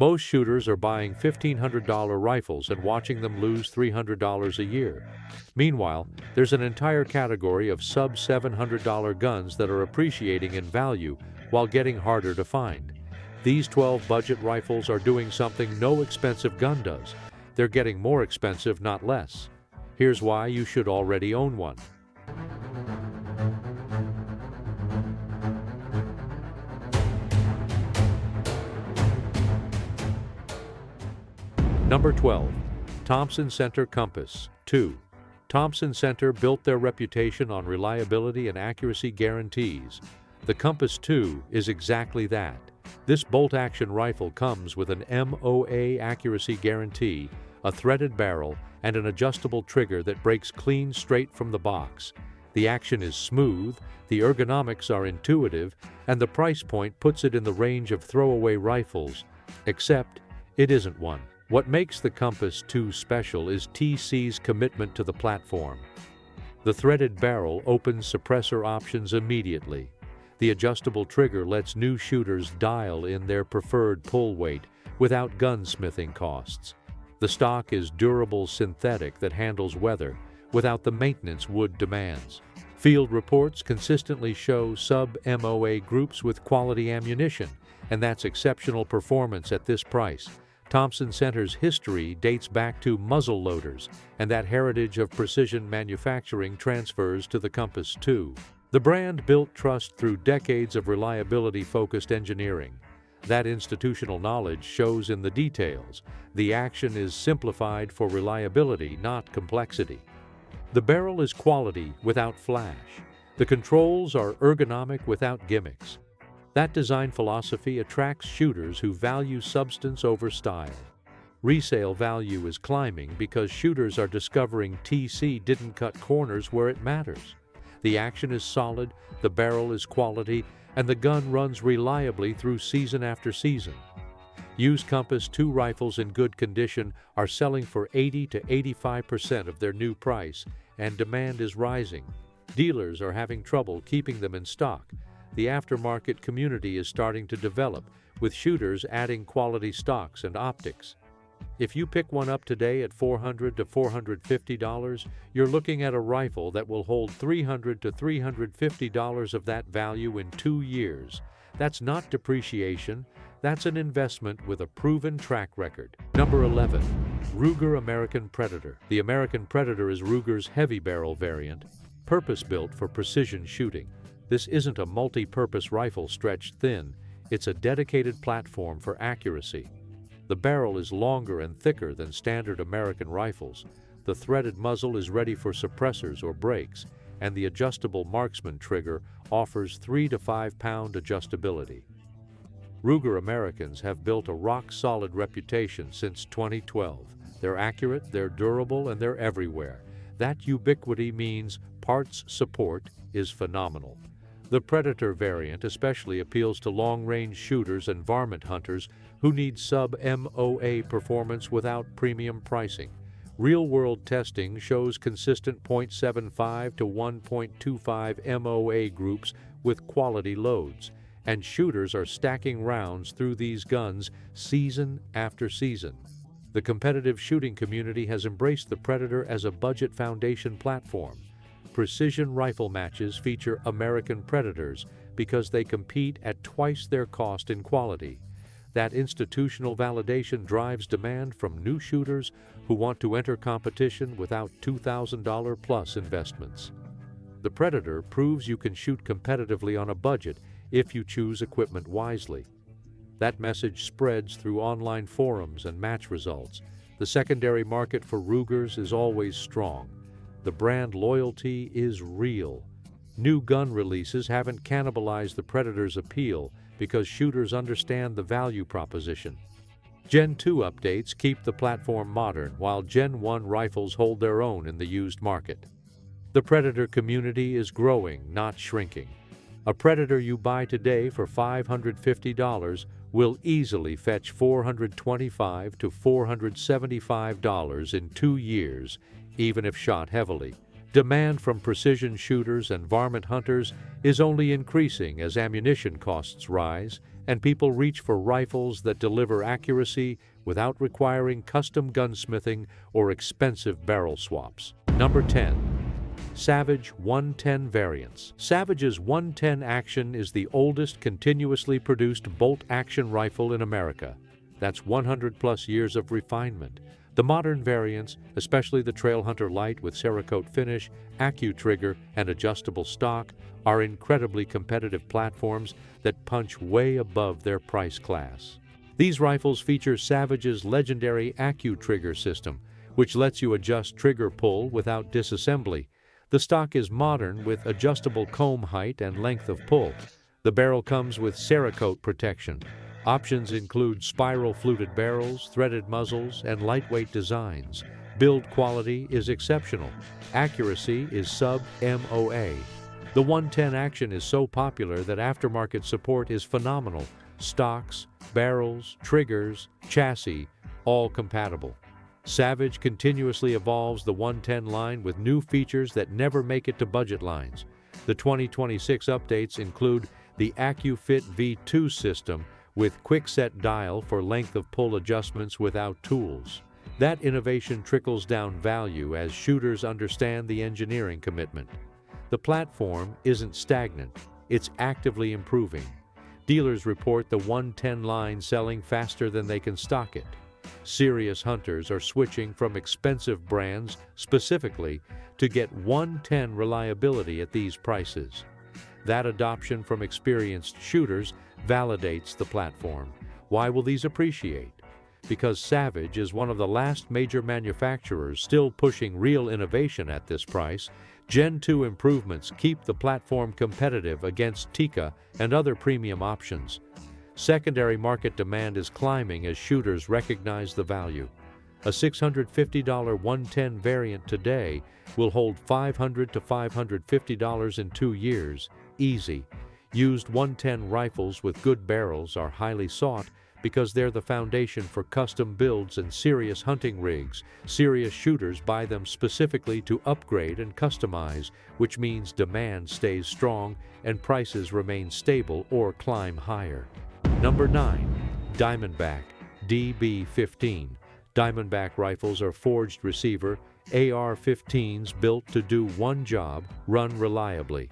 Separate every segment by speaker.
Speaker 1: Most shooters are buying $1,500 rifles and watching them lose $300 a year. Meanwhile, there's an entire category of sub-$700 guns that are appreciating in value while getting harder to find. These 12 budget rifles are doing something no expensive gun does. They're getting more expensive, not less. Here's why you should already own one. Number 12. Thompson Center Compass 2. Thompson Center built their reputation on reliability and accuracy guarantees. The Compass 2 is exactly that. This bolt-action rifle comes with an MOA accuracy guarantee, a threaded barrel, and an adjustable trigger that breaks clean straight from the box. The action is smooth, the ergonomics are intuitive, and the price point puts it in the range of throwaway rifles, except it isn't one. What makes the Compass 2 special is TC's commitment to the platform. The threaded barrel opens suppressor options immediately. The adjustable trigger lets new shooters dial in their preferred pull weight without gunsmithing costs. The stock is durable synthetic that handles weather without the maintenance wood demands. Field reports consistently show sub-MOA groups with quality ammunition, and that's exceptional performance at this price. Thompson Center's history dates back to muzzle loaders, and that heritage of precision manufacturing transfers to the Compass 2. The brand built trust through decades of reliability-focused engineering. That institutional knowledge shows in the details. The action is simplified for reliability, not complexity. The barrel is quality without flash. The controls are ergonomic without gimmicks. That design philosophy attracts shooters who value substance over style. Resale value is climbing because shooters are discovering TC didn't cut corners where it matters. The action is solid, the barrel is quality, and the gun runs reliably through season after season. Used Compass 2 rifles in good condition are selling for 80 to 85% of their new price, and demand is rising. Dealers are having trouble keeping them in stock. The aftermarket community is starting to develop, with shooters adding quality stocks and optics. If you pick one up today at $400 to $450, you're looking at a rifle that will hold $300 to $350 of that value in 2 years. That's not depreciation, that's an investment with a proven track record. Number 11. Ruger American Predator. The American Predator is Ruger's heavy barrel variant, purpose-built for precision shooting. This isn't a multi-purpose rifle stretched thin, it's a dedicated platform for accuracy. The barrel is longer and thicker than standard American rifles. The threaded muzzle is ready for suppressors or brakes, and the adjustable marksman trigger offers 3 to 5 pound adjustability. Ruger Americans have built a rock-solid reputation since 2012. They're accurate, they're durable, and they're everywhere. That ubiquity means parts support is phenomenal. The Predator variant especially appeals to long-range shooters and varmint hunters who need sub-MOA performance without premium pricing. Real-world testing shows consistent .75 to 1.25 MOA groups with quality loads, and shooters are stacking rounds through these guns season after season. The competitive shooting community has embraced the Predator as a budget foundation platform. Precision rifle matches feature American Predators because they compete at twice their cost in quality. That institutional validation drives demand from new shooters who want to enter competition without $2,000 plus investments. The Predator proves you can shoot competitively on a budget if you choose equipment wisely. That message spreads through online forums and match results. The secondary market for Rugers is always strong. The brand loyalty is real. New gun releases haven't cannibalized the Predator's appeal because shooters understand the value proposition. Gen 2 updates keep the platform modern, while Gen 1 rifles hold their own in the used market. The Predator community is growing, not shrinking. A Predator you buy today for $550 will easily fetch $425 to $475 in 2 years, even if shot heavily. Demand from precision shooters and varmint hunters is only increasing as ammunition costs rise and people reach for rifles that deliver accuracy without requiring custom gunsmithing or expensive barrel swaps. Number 10. Savage 110 variants. Savage's 110 Action is the oldest continuously produced bolt-action rifle in America. That's 100-plus years of refinement. The modern variants, especially the Trailhunter Light with Cerakote finish, AccuTrigger, and adjustable stock, are incredibly competitive platforms that punch way above their price class. These rifles feature Savage's legendary AccuTrigger system, which lets you adjust trigger pull without disassembly. The stock is modern with adjustable comb height and length of pull. The barrel comes with Cerakote protection. Options include spiral fluted barrels, threaded muzzles, and lightweight designs. Build quality is exceptional. Accuracy is sub-MOA. The 110 Action is so popular that aftermarket support is phenomenal. Stocks, barrels, triggers, chassis, all compatible. Savage continuously evolves the 110 line with new features that never make it to budget lines. The 2026 updates include the AccuFit V2 system with quick-set dial for length of pull adjustments without tools. That innovation trickles down value as shooters understand the engineering commitment. The platform isn't stagnant, it's actively improving. Dealers report the 110 line selling faster than they can stock it. Serious hunters are switching from expensive brands specifically to get 110 reliability at these prices. That adoption from experienced shooters validates the platform. Why will these appreciate? Because Savage is one of the last major manufacturers still pushing real innovation at this price. Gen 2 improvements keep the platform competitive against Tikka and other premium options. Secondary market demand is climbing as shooters recognize the value. A $650 110 variant today will hold $500 to $550 in 2 years. Easy. Used 110 rifles with good barrels are highly sought because they're the foundation for custom builds and serious hunting rigs. Serious shooters buy them specifically to upgrade and customize, which means demand stays strong and prices remain stable or climb higher. Number 9. Diamondback DB15. Diamondback rifles are forged receiver AR-15s built to do one job, run reliably.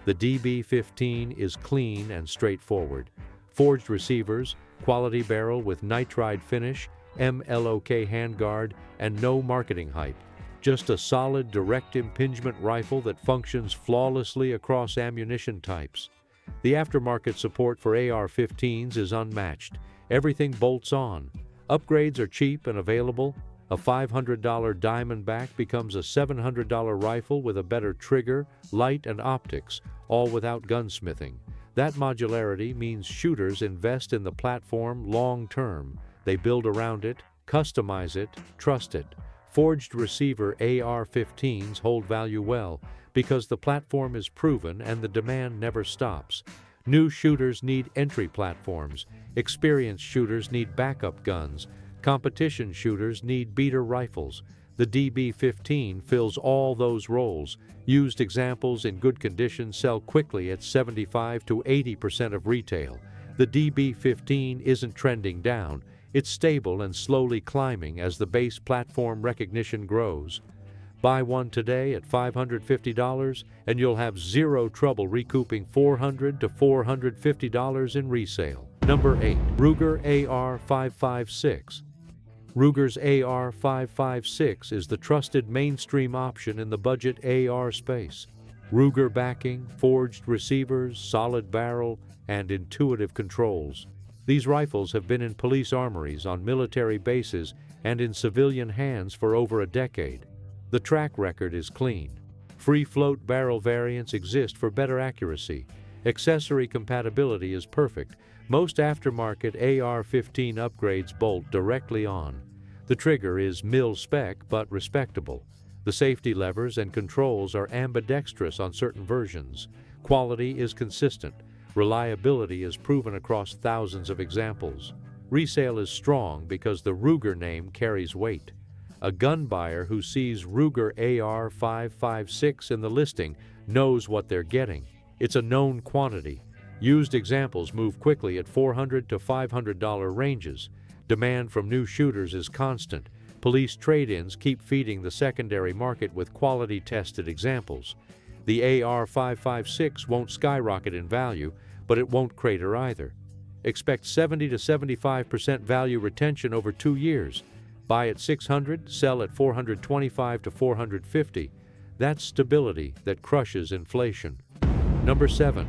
Speaker 1: The DB15 is clean and straightforward. Forged receivers, quality barrel with nitride finish, MLOK handguard, and no marketing hype. Just a solid direct impingement rifle that functions flawlessly across ammunition types. The aftermarket support for AR-15s is unmatched. Everything bolts on. Upgrades are cheap and available. A $500 Diamondback becomes a $700 rifle with a better trigger, light, and optics, all without gunsmithing. That modularity means shooters invest in the platform long-term. They build around it, customize it, trust it. Forged receiver AR-15s hold value well because the platform is proven and the demand never stops. New shooters need entry platforms. Experienced shooters need backup guns. Competition shooters need beater rifles. The DB15 fills all those roles. Used examples in good condition sell quickly at 75 to 80% of retail. The DB15 isn't trending down. It's stable and slowly climbing as the base platform recognition grows. Buy one today at $550 and you'll have zero trouble recouping $400 to $450 in resale. Number 8. Ruger AR-556. Ruger's AR-556 is the trusted mainstream option in the budget AR space. Ruger backing, forged receivers, solid barrel, and intuitive controls. These rifles have been in police armories, on military bases, and in civilian hands for over a decade. The track record is clean. Free float barrel variants exist for better accuracy. Accessory compatibility is perfect. Most aftermarket AR-15 upgrades bolt directly on. The trigger is mil-spec but respectable. The safety levers and controls are ambidextrous on certain versions. Quality is consistent. Reliability is proven across thousands of examples. Resale is strong because the Ruger name carries weight. A gun buyer who sees Ruger AR-556 in the listing knows what they're getting. It's a known quantity. Used examples move quickly at $400 to $500 ranges. Demand from new shooters is constant. Police trade-ins keep feeding the secondary market with quality-tested examples. The AR-556 won't skyrocket in value, but it won't crater either. Expect 70 to 75% value retention over 2 years. Buy at $600, sell at $425 to $450. That's stability that crushes inflation. Number 7.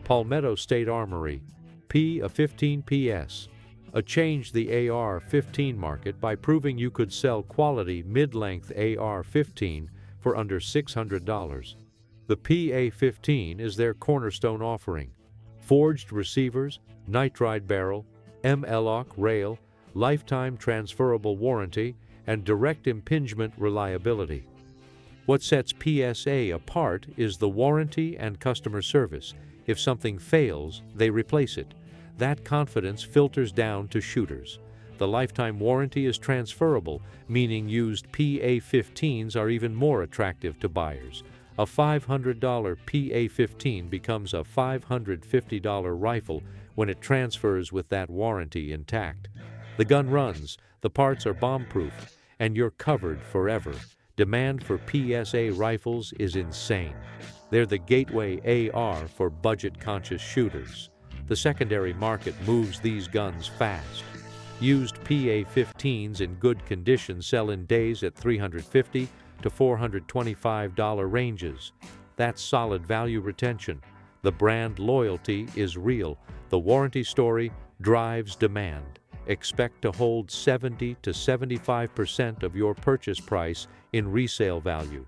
Speaker 1: Palmetto State Armory P15 PS. A changed the AR-15 market by proving you could sell quality mid-length AR-15 for under $600. The PA-15 is their cornerstone offering. Forged receivers, nitride barrel, M-LOC rail, lifetime transferable warranty, and direct impingement reliability. What sets PSA apart is the warranty and customer service. If something fails, they replace it. That confidence filters down to shooters. The lifetime warranty is transferable, meaning used PA-15s are even more attractive to buyers. A $500 PA-15 becomes a $550 rifle when it transfers with that warranty intact. The gun runs, the parts are bomb-proof, and you're covered forever. Demand for PSA rifles is insane. They're the gateway AR for budget-conscious shooters. The secondary market moves these guns fast. Used PA-15s in good condition sell in days at $350 to $425 ranges. That's solid value retention. The brand loyalty is real. The warranty story drives demand. Expect to hold 70 to 75% of your purchase price in resale value.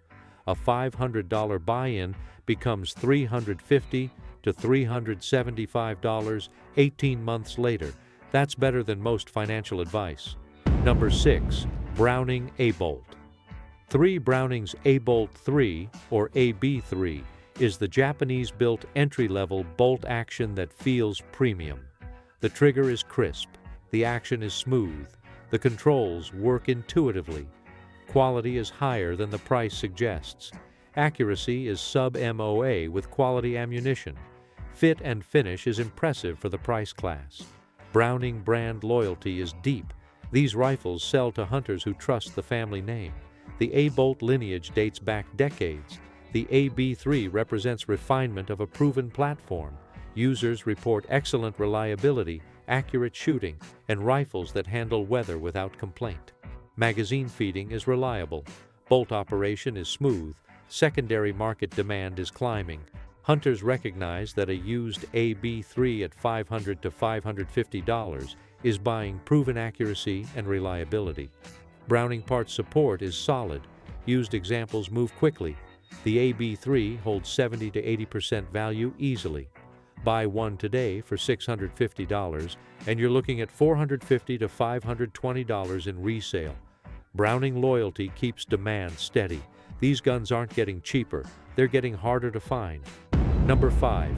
Speaker 1: A $500 buy-in becomes $350 to $375 18 months later. That's better than most financial advice. Number 6. Browning A-Bolt. 3 Browning's A-Bolt 3, or AB3, is the Japanese-built entry-level bolt action that feels premium. The trigger is crisp. The action is smooth. The controls work intuitively. Quality is higher than the price suggests. Accuracy is sub-MOA with quality ammunition. Fit and finish is impressive for the price class. Browning brand loyalty is deep. These rifles sell to hunters who trust the family name. The A-Bolt lineage dates back decades. The AB3 represents refinement of a proven platform. Users report excellent reliability, accurate shooting, and rifles that handle weather without complaint. Magazine feeding is reliable. Bolt operation is smooth. Secondary market demand is climbing. Hunters recognize that a used AB3 at $500 to $550 is buying proven accuracy and reliability. Browning parts support is solid. Used examples move quickly. The AB3 holds 70 to 80% value easily. Buy one today for $650, and you're looking at $450 to $520 in resale. Browning loyalty keeps demand steady. These guns aren't getting cheaper, they're getting harder to find. Number 5.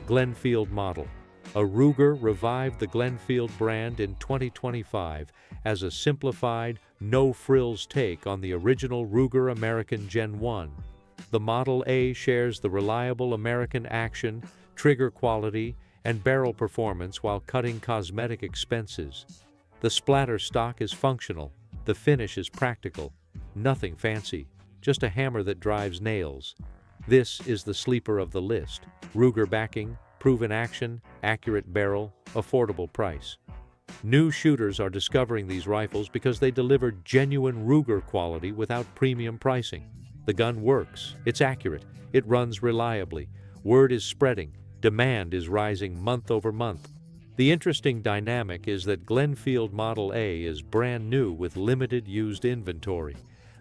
Speaker 1: Glenfield Model. A Ruger revived the Glenfield brand in 2025 as a simplified, no-frills take on the original Ruger American Gen 1. The Model A shares the reliable American action, trigger quality, and barrel performance while cutting cosmetic expenses. The splatter stock is functional. The finish is practical. Nothing fancy, just a hammer that drives nails. This is the sleeper of the list. Ruger backing, proven action, accurate barrel, affordable price. New shooters are discovering these rifles because they deliver genuine Ruger quality without premium pricing. The gun works, it's accurate, it runs reliably, word is spreading, demand is rising month over month. The interesting dynamic is that Glenfield Model A is brand new with limited used inventory.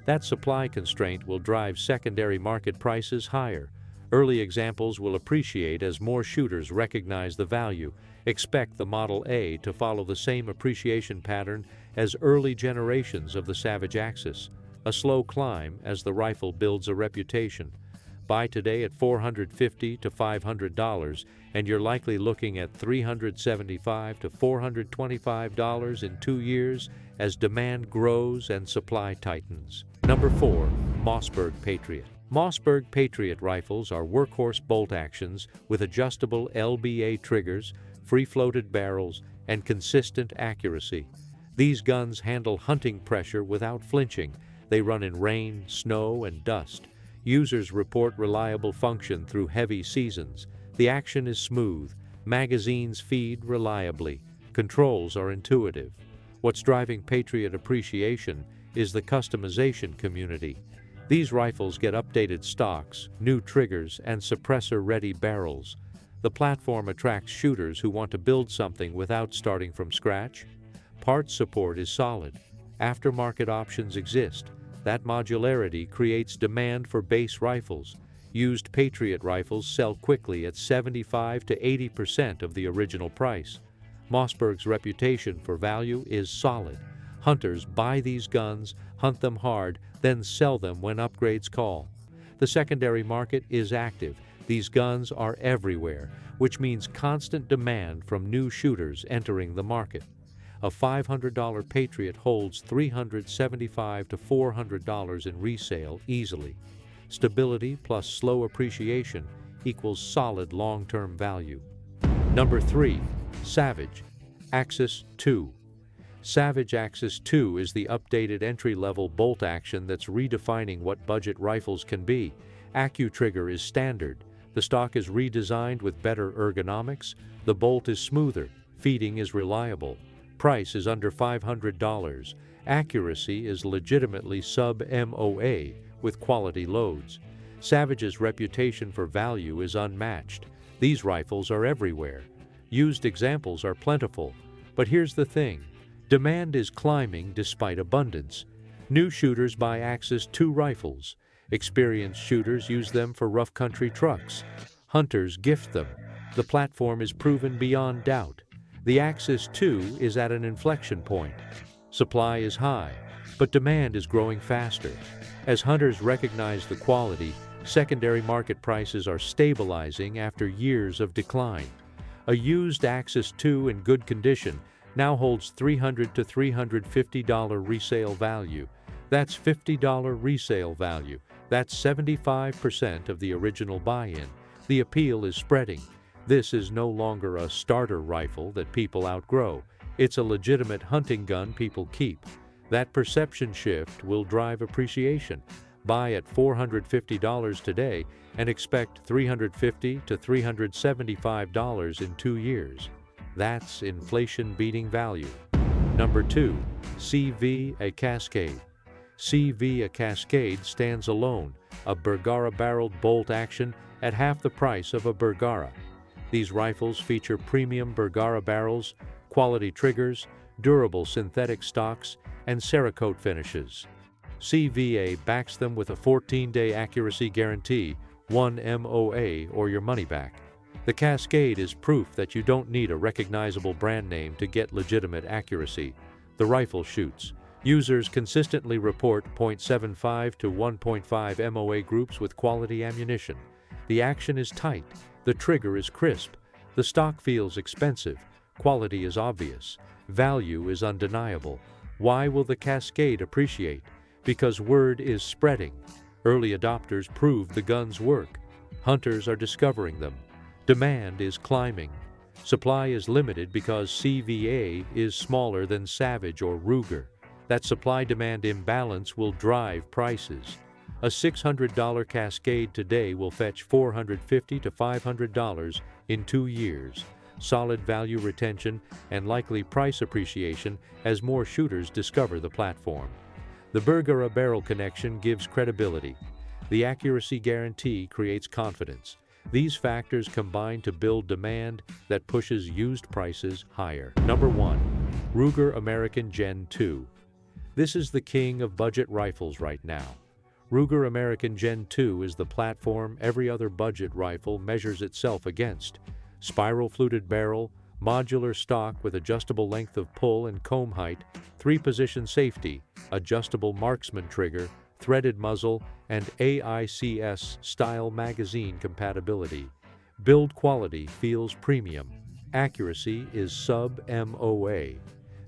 Speaker 1: That supply constraint will drive secondary market prices higher. Early examples will appreciate as more shooters recognize the value. Expect the Model A to follow the same appreciation pattern as early generations of the Savage Axis, a slow climb as the rifle builds a reputation. Buy today at $450 to $500, and you're likely looking at $375 to $425 in 2 years as demand grows and supply tightens. Number 4. Mossberg Patriot. Mossberg Patriot rifles are workhorse bolt actions with adjustable LBA triggers, free-floated barrels, and consistent accuracy. These guns handle hunting pressure without flinching. They run in rain, snow, and dust. Users report reliable function through heavy seasons. The action is smooth. Magazines feed reliably. Controls are intuitive. What's driving Patriot appreciation is the customization community. These rifles get updated stocks, new triggers, and suppressor-ready barrels. The platform attracts shooters who want to build something without starting from scratch. Parts support is solid. Aftermarket options exist. That modularity creates demand for base rifles. Used Patriot rifles sell quickly at 75 to 80% of the original price. Mossberg's reputation for value is solid. Hunters buy these guns, hunt them hard, then sell them when upgrades call. The secondary market is active. These guns are everywhere, which means constant demand from new shooters entering the market. A $500 Patriot holds $375 to $400 in resale easily. Stability plus slow appreciation equals solid long-term value. Number 3. Savage Axis 2. Savage Axis 2 is the updated entry-level bolt action that's redefining what budget rifles can be. Accu-trigger is standard. The stock is redesigned with better ergonomics. The bolt is smoother. Feeding is reliable. Price is under $500. Accuracy is legitimately sub-MOA with quality loads. Savage's reputation for value is unmatched. These rifles are everywhere. Used examples are plentiful. But here's the thing. Demand is climbing despite abundance. New shooters buy Axis 2 rifles. Experienced shooters use them for rough country trucks. Hunters gift them. The platform is proven beyond doubt. The Axis 2 is at an inflection point. Supply is high, but demand is growing faster. As hunters recognize the quality, secondary market prices are stabilizing after years of decline. A used Axis 2 in good condition now holds $300 to $350 resale value. That's $50 resale value. That's 75% of the original buy-in. The appeal is spreading. This is no longer a starter rifle that people outgrow. It's a legitimate hunting gun people keep. That perception shift will drive appreciation. Buy at $450 today and expect $350 to $375 in 2 years. That's inflation-beating value. Number 2. CVA Cascade. CVA Cascade stands alone, a Bergara-barreled bolt action at half the price of a Bergara. These rifles feature premium Bergara barrels, quality triggers, durable synthetic stocks, and Cerakote finishes. CVA backs them with a 14-day accuracy guarantee, 1 MOA or your money back. The Cascade is proof that you don't need a recognizable brand name to get legitimate accuracy. The rifle shoots. Users consistently report .75 to 1.5 MOA groups with quality ammunition. The action is tight. The trigger is crisp. The stock feels expensive. Quality is obvious. Value is undeniable. Why will the Cascade appreciate? Because word is spreading. Early adopters prove the guns work. Hunters are discovering them. Demand is climbing. Supply is limited because CVA is smaller than Savage or Ruger. That supply-demand imbalance will drive prices. A $600 Cascade today will fetch $450 to $500 in 2 years. Solid value retention and likely price appreciation as more shooters discover the platform. The Bergara barrel connection gives credibility. The accuracy guarantee creates confidence. These factors combine to build demand that pushes used prices higher. Number 1. Ruger American Gen 2. This is the king of budget rifles right now. Ruger American Gen 2 is the platform every other budget rifle measures itself against. Spiral-fluted barrel, modular stock with adjustable length of pull and comb height, 3-position safety, adjustable marksman trigger, threaded muzzle, and AICS-style magazine compatibility. Build quality feels premium. Accuracy is sub-MOA.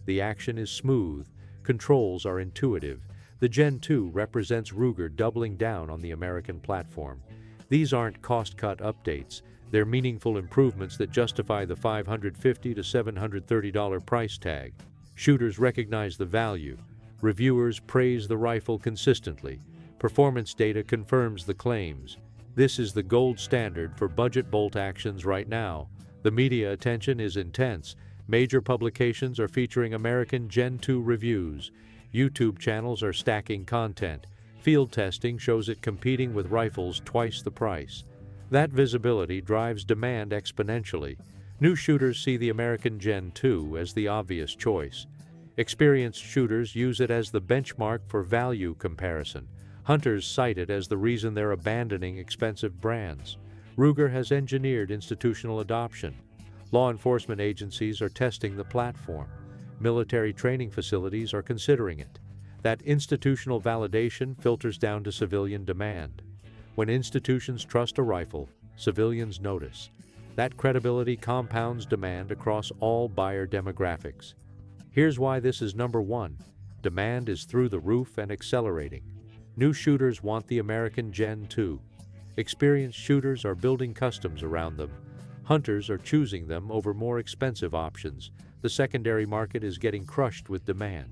Speaker 1: The action is smooth. Controls are intuitive. The Gen 2 represents Ruger doubling down on the American platform. These aren't cost-cut updates. They're meaningful improvements that justify the $550 to $730 price tag. Shooters recognize the value. Reviewers praise the rifle consistently. Performance data confirms the claims. This is the gold standard for budget bolt actions right now. The media attention is intense. Major publications are featuring American Gen 2 reviews. YouTube channels are stacking content. Field testing shows it competing with rifles twice the price. That visibility drives demand exponentially. New shooters see the American Gen 2 as the obvious choice. Experienced shooters use it as the benchmark for value comparison. Hunters cite it as the reason they're abandoning expensive brands. Ruger has engineered institutional adoption. Law enforcement agencies are testing the platform. Military training facilities are considering it. That institutional validation filters down to civilian demand. When institutions trust a rifle, civilians notice. That credibility compounds demand across all buyer demographics. Here's why this is number one. Demand is through the roof and accelerating. New shooters want the American Gen 2. Experienced shooters are building customs around them. Hunters are choosing them over more expensive options. The secondary market is getting crushed with demand.